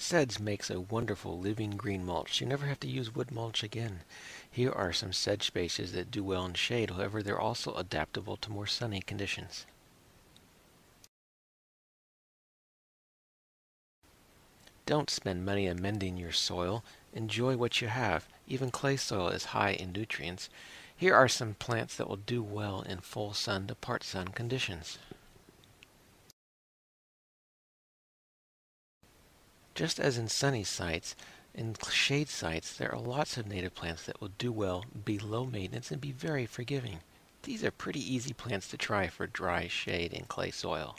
Sedge makes a wonderful living green mulch. You never have to use wood mulch again. Here are some sedge species that do well in shade, however they're also adaptable to more sunny conditions. Don't spend money amending your soil. Enjoy what you have. Even clay soil is high in nutrients. Here are some plants that will do well in full sun to part sun conditions. Just as in sunny sites, in shade sites, there are lots of native plants that will do well, be low maintenance, and be very forgiving. These are pretty easy plants to try for dry shade in clay soil.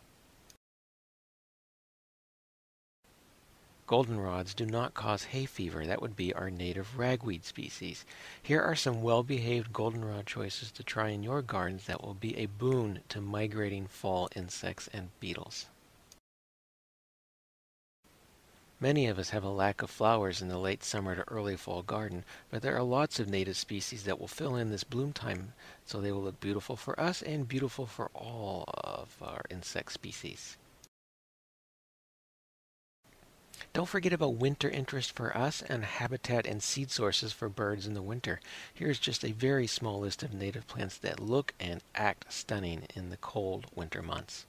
Goldenrods do not cause hay fever. That would be our native ragweed species. Here are some well-behaved goldenrod choices to try in your gardens that will be a boon to migrating fall insects and beetles. Many of us have a lack of flowers in the late summer to early fall garden, but there are lots of native species that will fill in this bloom time so they will look beautiful for us and beautiful for all of our insect species. Don't forget about winter interest for us and habitat and seed sources for birds in the winter. Here's just a very small list of native plants that look and act stunning in the cold winter months.